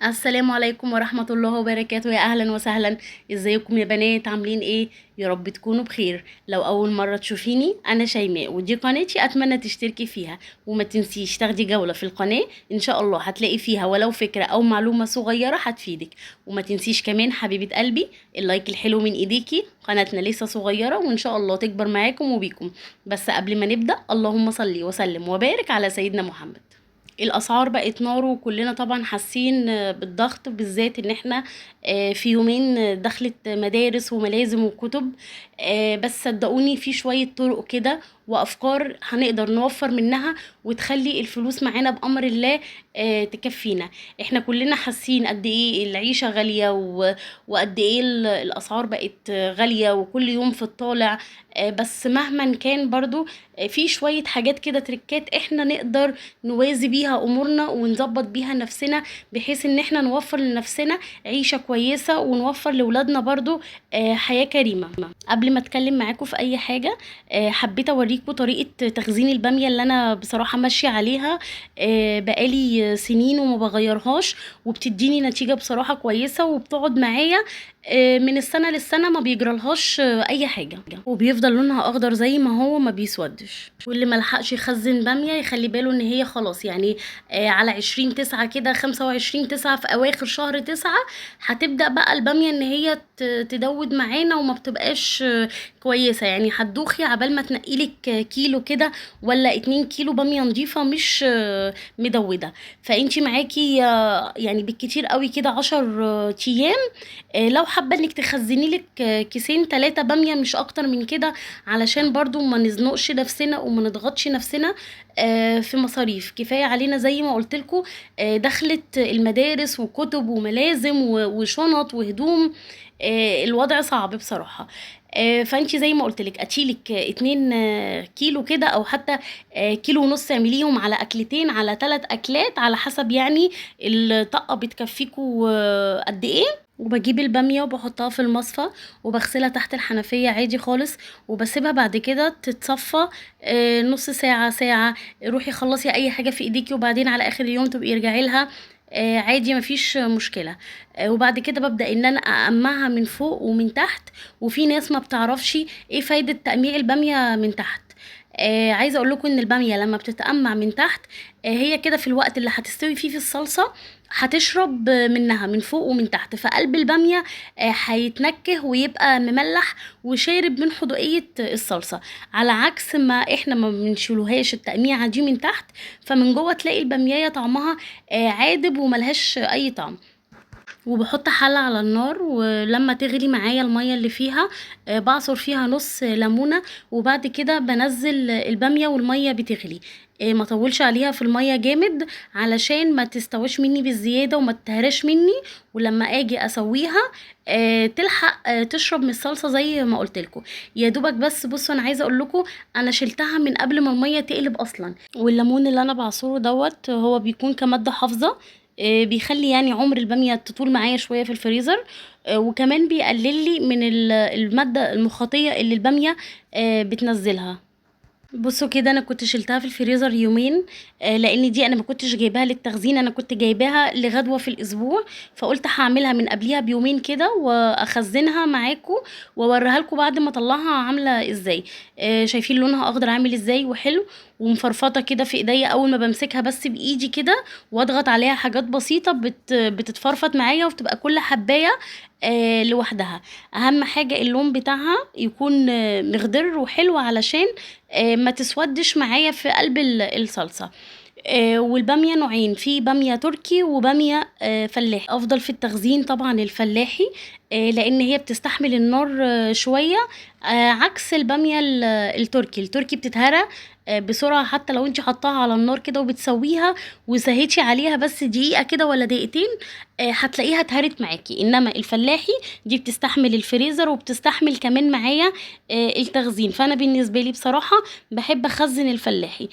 السلام عليكم ورحمة الله وبركاته، يا أهلا وسهلا. ازيكم يا بنات؟ عاملين ايه؟ يا رب تكونوا بخير. لو أول مرة تشوفيني أنا شيماء ودي قناتي، أتمنى تشتركي فيها وما تنسيش تاخدي جولة في القناة. إن شاء الله هتلاقي فيها ولو فكرة أو معلومة صغيرة هتفيدك. وما تنسيش كمان حبيبة قلبي اللايك الحلو من ايديكي. قناتنا لسه صغيرة وإن شاء الله تكبر معاكم وبيكم. بس قبل ما نبدأ اللهم صلي وسلم وبارك على سيدنا محمد. الاسعار بقت نار وكلنا طبعا حاسين بالضغط، بالذات ان احنا في يومين دخلت مدارس وملازم وكتب. بس صدقوني في شوية طرق كده وافكار هنقدر نوفر منها وتخلي الفلوس معانا بامر الله تكفينا. احنا كلنا حاسين قد ايه العيشة غالية وقد ايه الاسعار بقت غالية وكل يوم في الطالع. بس مهما كان برضو في شوية حاجات كده تركات احنا نقدر نوازي بيها امورنا ونظبط بيها نفسنا، بحيث ان احنا نوفر لنفسنا عيشة كويسة ونوفر لولادنا برضو حياة كريمة. قبل ما اتكلم معاكم في اي حاجة حبيت اوريكم طريقة تخزين البامية اللي انا بصراحة ماشية عليها بقالي سنين وما بغيرهاش، وبتديني نتيجة بصراحة كويسة وبتقعد معايا من السنة للسنة، ما بيجرالهاش اي حاجة، وبيفضل لونها اخضر زي ما هو ما بيسودش. واللي ملحقش يخزن بامية يخلي باله ان هي خلاص يعني على 20/9 كده، 25/9 في اواخر شهر 9 هتبدأ بقى البامية ان هي تدود معانا وما بتبقاش كويسة. يعني هتدوخي عبال ما تنقيلك كيلو كده ولا 2 كيلو بامية نضيفة مش مدودة. فانتي معاكي يعني بالكتير قوي كده 10 ايام. لو حابة انك تخزني لك كيسين 3 بامية مش اكتر من كده، علشان برضو ما نزنقش نفسنا وما نضغطش نفسنا في مصاريف. كفاية علينا زي ما قلتلكوا دخلت المدارس وكتب وملازم وشنط وهدوم. الوضع صعب بصراحة. فانتي زي ما قلتلك اتشيلك 2 كيلو كده او حتى كيلو ونص، اعمليهم على اكلتين على 3 اكلات على حسب يعني الطاقة بتكفيكوا قد ايه. وبجيب البامية وبحطها في المصفى وبغسلها تحت الحنفية عادي خالص، وبسيبها بعد كده تتصفى نص ساعة ساعة. روحي خلصي اي حاجة في ايديكي وبعدين على اخر اليوم تبقي ارجعي لها عادي مفيش مشكلة. وبعد كده ببدأ ان انا اقمعها من فوق ومن تحت. وفي ناس ما بتعرفش ايه فايدة تقميع البامية من تحت. عايزه اقول لكم ان الباميه لما بتتقمع من تحت هي كده في الوقت اللي هتستوي فيه في الصلصه هتشرب منها من فوق ومن تحت، فقلب الباميه هيتنكه ويبقى مملح وشارب من حدوقيه الصلصه، على عكس ما احنا ما بنشيلوهاش التقميعه دي من تحت، فمن جوه تلاقي الباميه طعمها عادب وملهاش اي طعم. وبحط حلة على النار ولما تغلي معايا المية اللي فيها بعصر فيها نص ليمونة، وبعد كده بنزل البامية والمية بتغلي. ما طولش عليها في المية جامد علشان ما تستويش مني بالزيادة وما تتهرش مني، ولما اجي اسويها تلحق تشرب من الصلصة زي ما قلتلكوا. يا دوبك بس بصوا انا عايزه اقول لكم انا شلتها من قبل ما المية تقلب اصلا. والليمون اللي انا بعصره دوت هو بيكون كمادة حافظة، بيخلي يعني عمر البامية تطول معايا شوية في الفريزر، وكمان بيقلل لي من المادة المخاطية اللي البامية بتنزلها. بصوا كده انا كنت شلتها في الفريزر يومين، لان دي انا ما كنتش جايباها للتخزين، انا كنت جايباها لغدوه في الاسبوع، فقلت هعملها من قبلها بيومين كده واخزنها معاكم واوريها لكم بعد ما اطلعها عامله ازاي. شايفين لونها اخضر عامل ازاي وحلو ومفرفطه كده في ايديا، اول ما بمسكها بس بايدي كده واضغط عليها حاجات بسيطه بتتفرفط معايا وبتبقى كل حبايه لوحدها. اهم حاجه اللون بتاعها يكون مخضر وحلو علشان ما تسودش معايا في قلب الصلصة. والبامية نوعين، في بامية تركي وبامية فلاحي. افضل في التخزين طبعا الفلاحي لان هي بتستحمل النار شوية، عكس البامية التركي بتتهرى بسرعة. حتى لو انت حطاها على النار كده وبتسويها وسهيتي عليها بس دقيقة كده ولا دقيقتين هتلاقيها اتهرت معاكي. انما الفلاحي دي بتستحمل الفريزر وبتستحمل كمان معايا التخزين. فانا بالنسبة لي بصراحة بحب اخزن الفلاحي.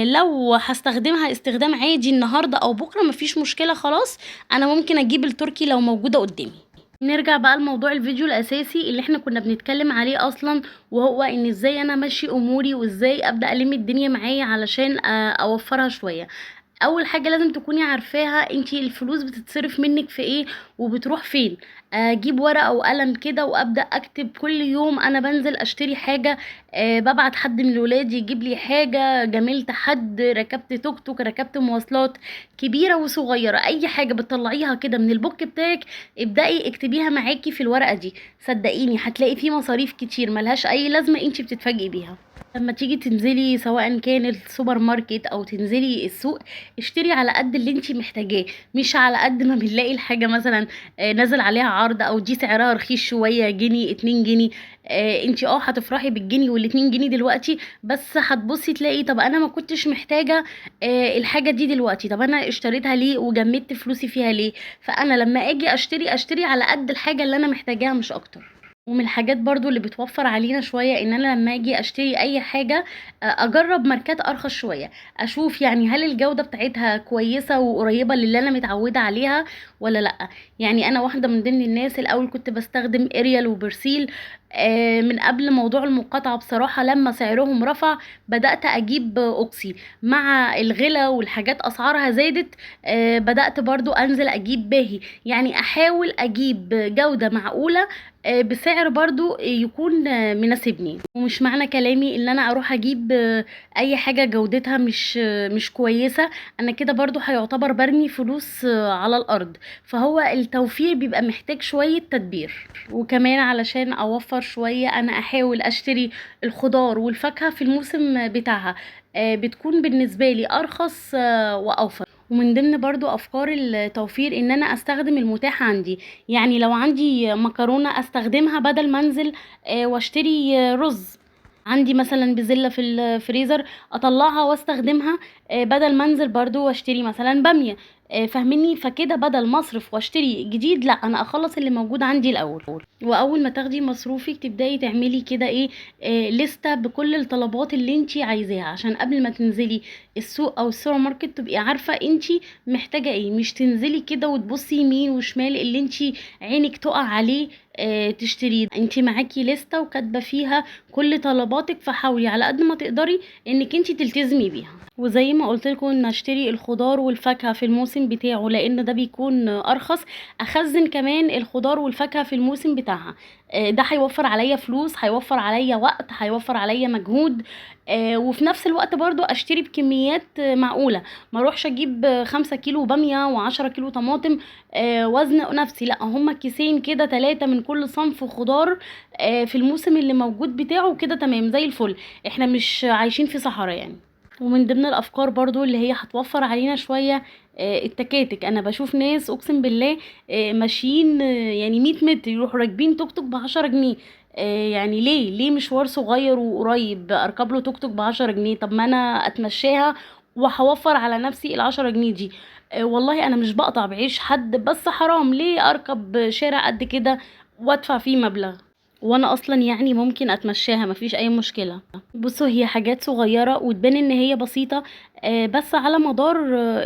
لو هستخدمها استخدام عادي النهاردة او بكرة مفيش مشكلة خلاص، انا ممكن اجيب التركي لو موجودة قدامي. نرجع بقى لموضوع الفيديو الاساسي اللي احنا كنا بنتكلم عليه اصلا، وهو ان ازاي انا ماشي اموري وازاي ابدا الم الدنيا معايا علشان اوفرها شويه. اول حاجه لازم تكوني عارفاها انتي الفلوس بتتصرف منك في ايه وبتروح فين. اجيب ورقه وقلم كده وابدا اكتب كل يوم انا بنزل اشتري حاجه، ببعت حد من الولاد يجيب لي حاجه، جاملت حد، ركبت توك توك، ركبت مواصلات كبيره وصغيره، اي حاجه بتطلعيها كده من البوك بتاعك ابدأي اكتبيها معاكي في الورقة دي. صدقيني هتلاقي في مصاريف كتير ملهاش اي لازمة انتي بتتفاجئي بيها. لما تيجي تنزلي سواء كان السوبر ماركت او تنزلي السوق، اشتري على قد اللي انتي محتاجاه، مش على قد ما بنلاقي الحاجة مثلا نازل عليها عرض او دي سعرها رخيص شوية، جنيه 2 جنيه. انتي هتفرحي بالجنيه وال2 جنيه دلوقتي، بس هتبصي تلاقي طب انا ما كنتش محتاجة الحاجة دي دلوقتي، طب انا اشتريتها ليه وجمدت فلوسي فيها ليه؟ فانا لما اجي اشتري على قد الحاجة اللي انا محتاجاها مش اكتر. ومن الحاجات برضو اللي بتوفر علينا شوية ان انا لما اجي اشتري اي حاجة اجرب ماركات ارخص شوية، اشوف يعني هل الجودة بتاعتها كويسة وقريبة للي انا متعودة عليها ولا لا. يعني انا واحدة من ضمن الناس الاول كنت بستخدم اريال وبرسيل، من قبل موضوع المقاطعة بصراحة لما سعرهم رفع بدأت اجيب اوكسي. مع الغلا والحاجات اسعارها زادت بدأت برضو انزل اجيب باهي، يعني احاول اجيب جودة معقولة بسعر برضو يكون مناسبني. ومش معنى كلامي ان انا اروح اجيب اي حاجة جودتها مش كويسة، انا كده برضو هيعتبر برمي فلوس على الارض. فهو التوفير بيبقى محتاج شوية تدبير. وكمان علشان اوفر شوية انا احاول اشتري الخضار والفاكهة في الموسم بتاعها، بتكون بالنسبة لي ارخص واوفر. ومن ضمن برضو افكار التوفير ان انا استخدم المتاح عندي، يعني لو عندي مكرونة استخدمها بدل ما انزل واشتري رز. عندي مثلا بزلة في الفريزر اطلعها واستخدمها بدل ما انزل برضو واشتري مثلا بامية. فاهميني؟ فكده بدل ما اصرف واشتري جديد لا انا اخلص اللي موجود عندي الاول. واول ما تاخدي مصروفك تبداي تعملي كده ايه لستة بكل الطلبات اللي انتي عايزاها، عشان قبل ما تنزلي السوق او السوبر ماركت تبقي عارفة انتي محتاجة ايه، مش تنزلي كده وتبصي يمين وشمال اللي انتي عينك تقع عليه تشتريه. انتي معاكي لستة وكاتبة فيها كل طلباتك، فحاولي على قد ما تقدري انك انتي تلتزمي بيها. وزي ما قلت لكم ان اشتري الخضار والفاكهه في الموسم بتاعه لان ده بيكون ارخص، اخزن كمان الخضار والفاكهه في الموسم بتاعها. ده هيوفر عليا فلوس، هيوفر عليا وقت، هيوفر عليا مجهود. وفي نفس الوقت برضو اشتري بكميات معقوله، ما اروحش اجيب 5 كيلو باميه و10 كيلو طماطم وزن نفسي، لا هما كيسين كده 3 من كل صنف خضار في الموسم اللي موجود بتاعه كده تمام زي الفل. احنا مش عايشين في صحراء يعني. ومن ضمن الافكار برضو اللي هي هتوفر علينا شوية التكاتك. انا بشوف ناس اقسم بالله ماشيين يعني 100 متر يروحوا راكبين توك توك ب10 جنيه. يعني ليه مشوار صغير وقريب اركب له توك توك ب10 جنيه؟ طب ما انا اتمشاها وهوفر على نفسي ال10 جنيه دي. والله انا مش بقطع بعيش حد، بس حرام ليه اركب شارع قد كده وادفع فيه مبلغ وانا اصلا يعني ممكن اتمشاها مفيش اي مشكلة. بصوا هي حاجات صغيرة وتبان ان هي بسيطة، بس على مدار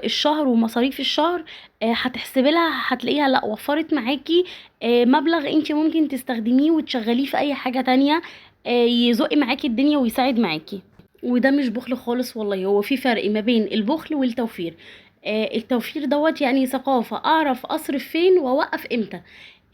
الشهر ومصاريف الشهر هتحسبي لها هتلاقيها لا وفرت معاكي مبلغ انت ممكن تستخدميه وتشغليه في اي حاجة تانية يزق معاكي الدنيا ويساعد معاكي. وده مش بخل خالص والله، هو في فرق ما بين البخل والتوفير. التوفير دوت يعني ثقافة اعرف اصرف فين واوقف امتى.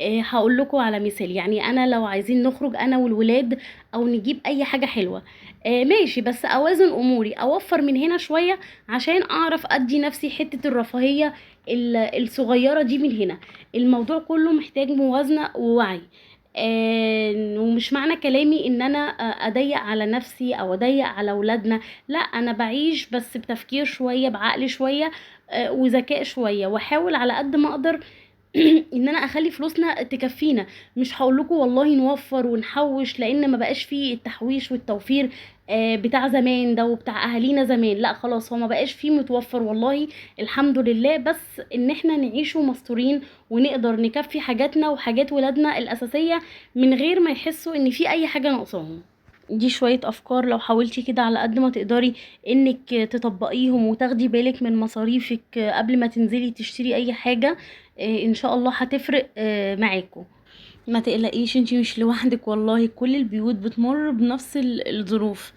هقول لكم على مثال، يعني انا لو عايزين نخرج انا والولاد او نجيب اي حاجة حلوة ماشي، بس اوازن اموري اوفر من هنا شوية عشان اعرف ادي نفسي حتة الرفاهية الصغيرة دي من هنا. الموضوع كله محتاج موازنة ووعي. ومش معنى كلامي ان انا اضيق على نفسي او اضيق على ولادنا، لا انا بعيش بس بتفكير شوية بعقل شوية وذكاء شوية، واحاول على قد ما اقدر ان انا اخلي فلوسنا تكفينا. مش هقولكوا والله نوفر ونحوش لان ما بقاش فيه التحويش والتوفير بتاع زمان ده وبتاع اهالينا زمان، لا خلاص هو ما بقاش فيه متوفر والله الحمد لله، بس ان احنا نعيشه مستورين ونقدر نكفي حاجاتنا وحاجات ولادنا الاساسية من غير ما يحسوا ان في اي حاجة ناقصاهم. دي شوية افكار لو حاولتي كده على قد ما تقدري انك تطبقيهم وتاخدي بالك من مصاريفك قبل ما تنزلي تشتري اي حاجة، ان شاء الله هتفرق معاكم. ما تقلقيش انتي مش لوحدك والله، كل البيوت بتمر بنفس الظروف.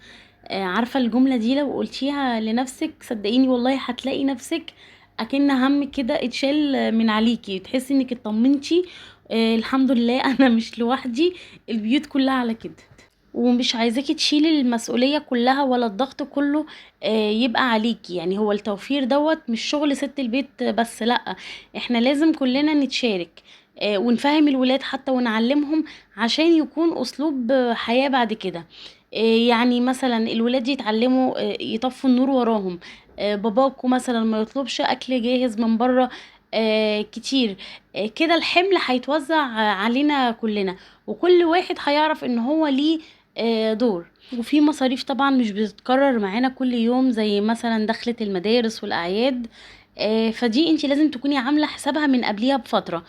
عارفة الجملة دي لو قلتيها لنفسك صدقيني والله هتلاقي نفسك اكن همك كده اتشال من عليكي، تحسي انك اطمنتي. الحمد لله انا مش لوحدي، البيوت كلها على كده. ومش عايزاكي تشيلي المسؤولية كلها ولا الضغط كله يبقى عليكي. يعني هو التوفير دوت مش شغل ست البيت بس، لأ، احنا لازم كلنا نتشارك ونفهم الولاد حتى ونعلمهم عشان يكون أسلوب حياة بعد كده. يعني مثلا الولاد يتعلموا يطفوا النور وراهم، باباكو مثلا ما يطلبش أكل جاهز من بره كتير. كده الحمل هيتوزع علينا كلنا، وكل واحد هيعرف ان هو ليه دور. وفي مصاريف طبعا مش بتتكرر معانا كل يوم، زي مثلا دخلة المدارس والأعياد. فدي انتي لازم تكوني عاملة حسابها من قبليها بفترة.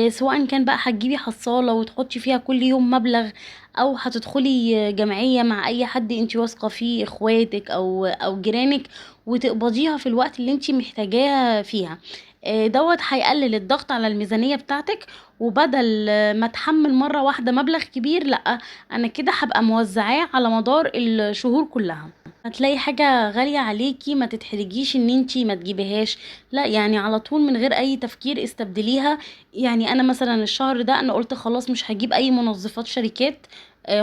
سواء كان بقى هتجيبي حصالة وتحطي فيها كل يوم مبلغ، او هتدخلي جمعية مع اي حد انتي واثقة فيه، اخواتك او جيرانك، وتقبضيها في الوقت اللي انتي محتاجاه فيها. دوت هيقلل الضغط على الميزانية بتاعتك. وبدل ما اتحمل مرة واحدة مبلغ كبير، لأ، انا كده هبقى موزعاه على مدار الشهور كلها. هتلاقي حاجة غالية عليكي ما تتحرجيش ان انتي ما تجيبهاش، لا يعني على طول من غير اي تفكير استبدليها. يعني انا مثلا الشهر ده انا قلت خلاص مش هجيب اي منظفات شركات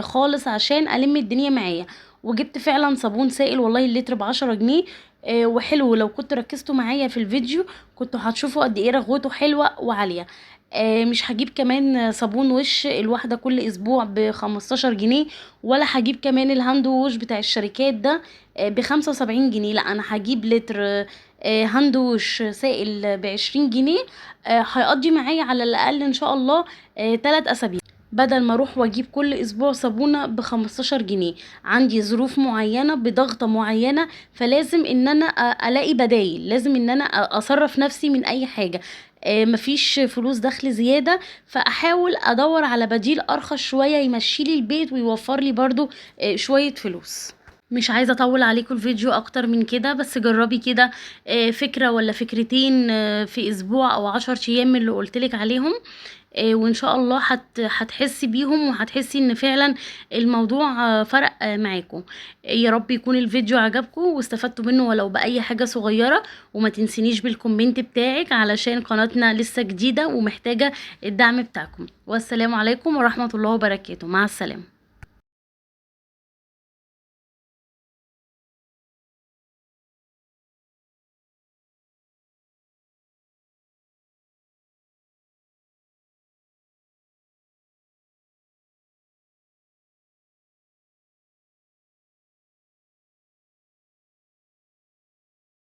خالص عشان الم الدنيا معايا. وجبت فعلا صابون سائل والله اللتر ب10 جنيه. وحلو، لو كنت ركزتوا معايا في الفيديو كنتوا هتشوفوا قد ايه رغوته حلوة وعالية. مش هجيب كمان صابون وش الواحدة كل اسبوع ب15 جنيه، ولا هجيب كمان الهاند ووش بتاع الشركات ده ب75 جنيه. لا، انا هجيب لتر هاند ووش سائل ب20 جنيه. هيقضي معايا على الاقل ان شاء الله 3 اسابيع، بدل ما اروح واجيب كل اسبوع صابونة ب15 جنيه. عندي ظروف معينة بضغطة معينة، فلازم ان انا الاقي بدايل، لازم ان انا اصرف نفسي من اي حاجة. مفيش فلوس دخل زيادة، فاحاول ادور على بديل ارخص شوية يمشيلي البيت ويوفر لي برضو شوية فلوس. مش عايزة اطول عليكم الفيديو اكتر من كده، بس جربي كده فكرة ولا فكرتين في اسبوع او 10 ايام من اللي قلتلك عليهم. وان شاء الله هتحسي بيهم، وهتحسي ان فعلا الموضوع فرق معاكم. يا رب يكون الفيديو عجبكم واستفدتوا منه ولو بأي حاجة صغيرة. وما تنسينيش بالكومنت بتاعك علشان قناتنا لسه جديدة ومحتاجة الدعم بتاعكم. والسلام عليكم ورحمة الله وبركاته. مع السلامة.